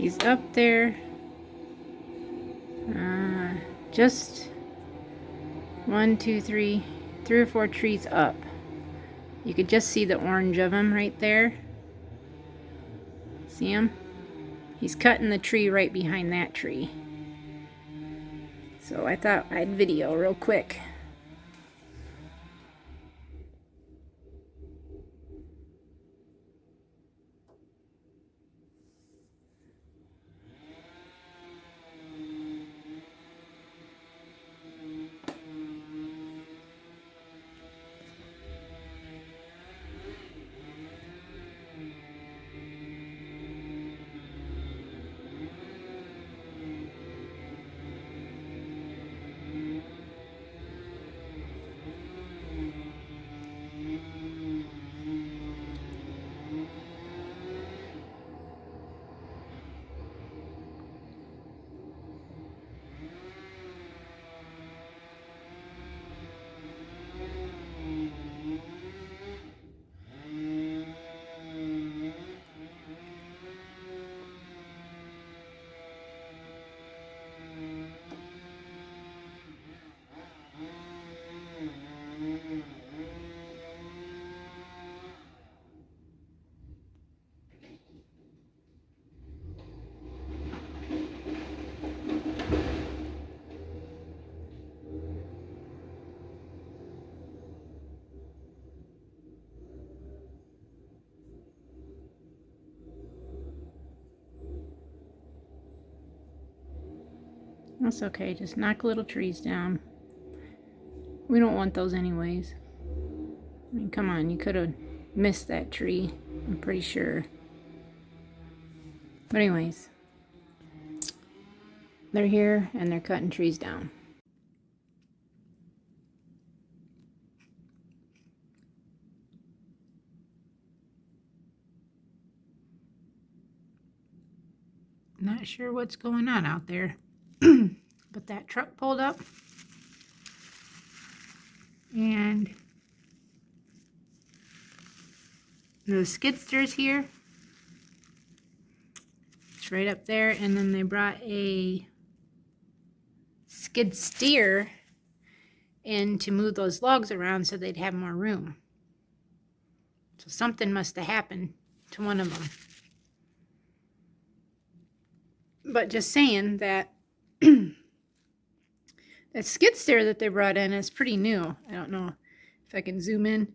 He's up there. Just 1, 2, 3 or 4 trees up. You could just see the orange of him right there. See him? He's cutting the tree right behind that tree. So I thought I'd video real quick. That's okay, just knock little trees down. We don't want those anyways. I mean, come on, you could have missed that tree, I'm pretty sure. But anyways, they're here and they're cutting trees down. Not sure what's going on out there. But that truck pulled up and the skid steer's here. It's right up there, and then they brought a skid steer in to move those logs around so they'd have more room. So something must have happened to one of them. But just saying that that skid steer that they brought in is pretty new. I don't know if I can zoom in.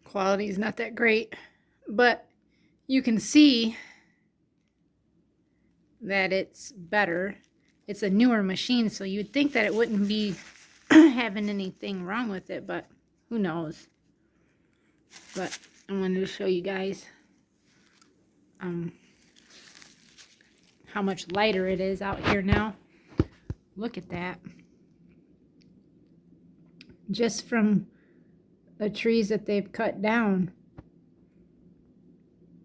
Quality is not that great, but you can see that it's better. It's a newer machine, so you'd think that it wouldn't be having anything wrong with it, but who knows. But I wanted to show you guys how much lighter it is out here now. Look at that. Just from the trees that they've cut down,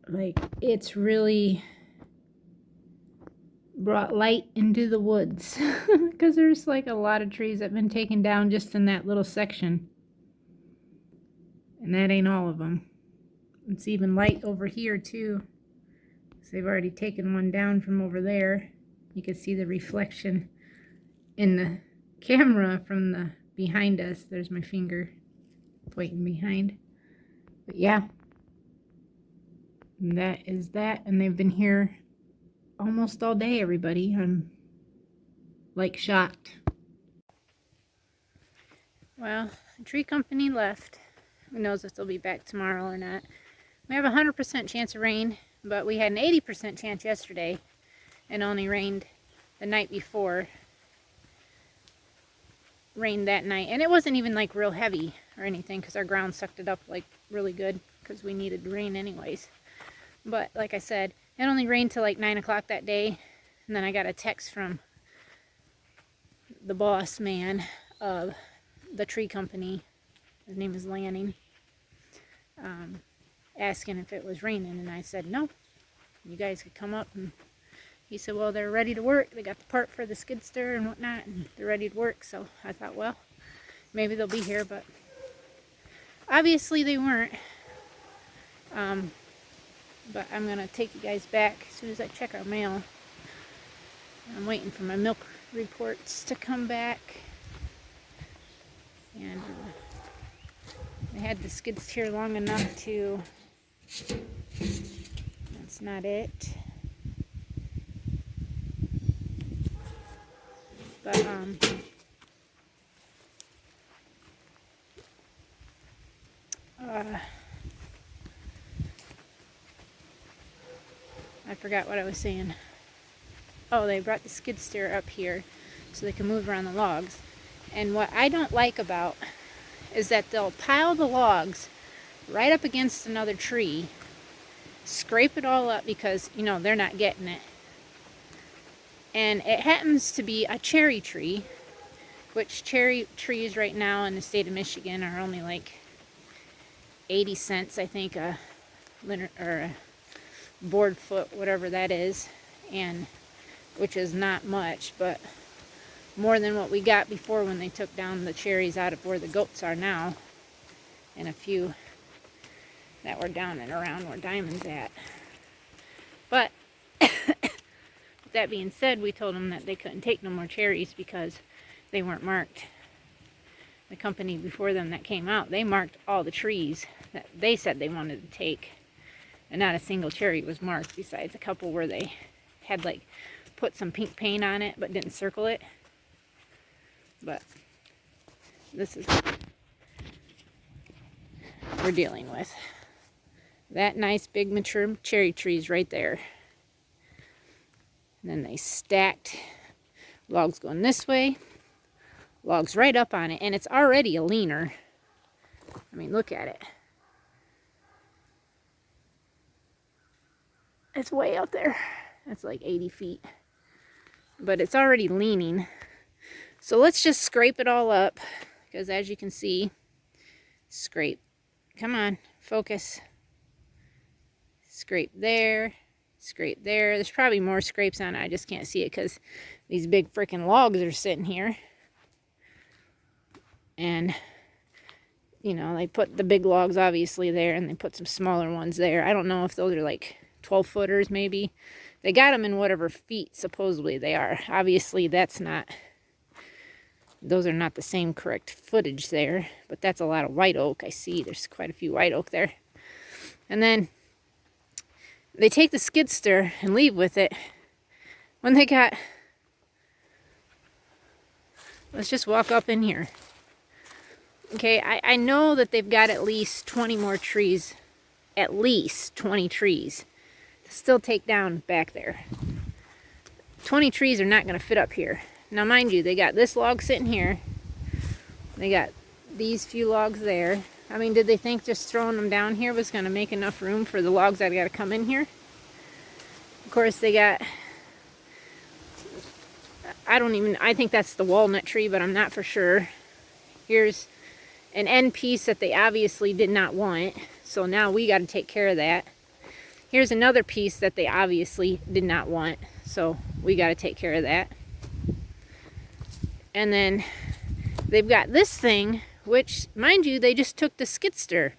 like, it's really brought light into the woods. Because there's like a lot of trees that have been taken down just in that little section, and that ain't all of them. It's even light over here too. So they've already taken one down from over there. You can see the reflection in the camera from the behind us. There's my finger pointing behind. But yeah, and that is that. And they've been here almost all day, everybody. I'm like shocked. Well, the tree company left. Who knows if they'll be back tomorrow or not. We have a 100% chance of rain, but we had an 80% chance yesterday and only rained the night before. Rained that night, and it wasn't even like real heavy or anything because our ground sucked it up like really good because we needed rain anyways. But like I said, it only rained till like 9 o'clock that day, and then I got a text from the boss man of the tree company. His name is Lanning, asking if it was raining, and I said no, you guys could come up. And he said, well, they're ready to work. They got the part for the skid steer and whatnot, and they're ready to work. So I thought, well, maybe they'll be here, but obviously they weren't. But I'm going to take you guys back as soon as I check our mail. I'm waiting for my milk reports to come back. And I had the skid steer long enough to... That's not it. But, I forgot what I was saying. Oh, they brought the skid steer up here so they can move around the logs. And what I don't like about is that they'll pile the logs right up against another tree, scrape it all up because, you know, they're not getting it. And it happens to be a cherry tree, which cherry trees right now in the state of Michigan are only like 80 cents, I think, a board foot, whatever that is, and which is not much, but more than what we got before when they took down the cherries out of where the goats are now, and a few that were down and around where Diamond's at. But with that being said, we told them that they couldn't take no more cherries because they weren't marked. The company before them that came out, they marked all the trees that they said they wanted to take, and not a single cherry was marked besides a couple where they had like put some pink paint on it but didn't circle it. But this is what we're dealing with. That nice big mature cherry trees right there. And then they stacked logs going this way, logs right up on it, and it's already a leaner. I mean, look at it. It's way out there. That's like 80 feet. But it's already leaning. So let's just scrape it all up, because as you can see, scrape. Come on, focus. Scrape there, scrape there. There's probably more scrapes on it. I just can't see it because these big freaking logs are sitting here. And, you know, they put the big logs obviously there, and they put some smaller ones there. I don't know if those are like 12-footers maybe. They got them in whatever feet supposedly they are. Obviously that's not, those are not the same correct footage there, but that's a lot of white oak. I see there's quite a few white oak there. And then they take the skid steer and leave with it when they got, let's just walk up in here. Okay, I know that they've got at least 20 more trees, at least 20 trees to still take down back there. 20 trees are not going to fit up here. Now mind you, they got this log sitting here. They got these few logs there. I mean, did they think just throwing them down here was going to make enough room for the logs that got to come in here? Of course, they got, I think that's the walnut tree, but I'm not for sure. Here's an end piece that they obviously did not want, so now we got to take care of that. Here's another piece that they obviously did not want, so we got to take care of that. And then they've got this thing, which, mind you, they just took the skid steer.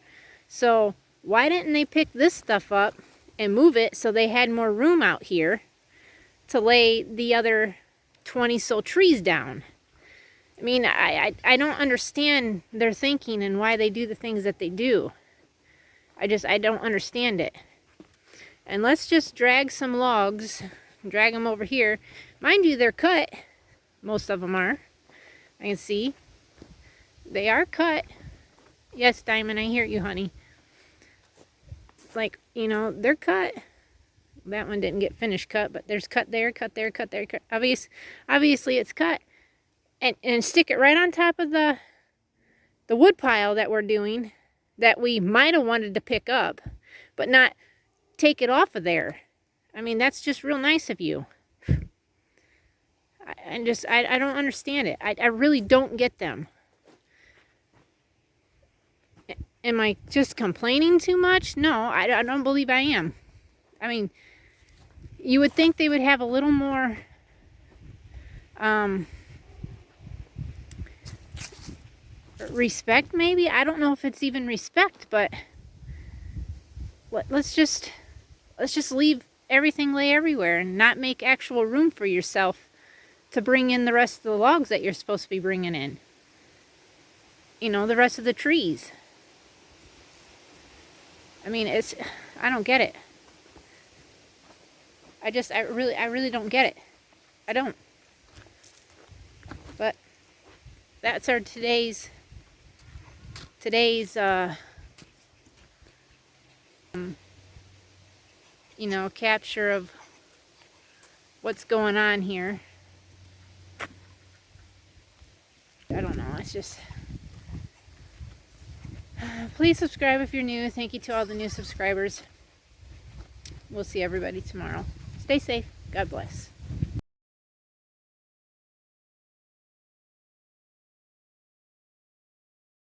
So why didn't they pick this stuff up and move it so they had more room out here to lay the other 20 so trees down? I mean, I don't understand their thinking and why they do the things that they do. I don't understand it. And let's just drag some logs, drag them over here. Mind you, they're cut. Most of them are. I can see. They are cut. Yes, Diamond, I hear you, honey. Like, you know, they're cut. That one didn't get finished cut, but there's cut there, cut there, cut there. Cut. Obviously, it's cut. And stick it right on top of the wood pile that we're doing, that we might have wanted to pick up, but not take it off of there. I mean, that's just real nice of you. I don't understand it. I really don't get them. Am I just complaining too much? No, I don't believe I am. I mean, you would think they would have a little more respect, maybe. I don't know if it's even respect, but let's just let's just leave everything lay everywhere and not make actual room for yourself to bring in the rest of the logs that you're supposed to be bringing in. You know, the rest of the trees. I mean, I don't get it. I really don't get it. I don't. But that's our today's you know, capture of what's going on here. I don't know, it's just, please subscribe if you're new. Thank you to all the new subscribers. We'll see everybody tomorrow. Stay safe. God bless.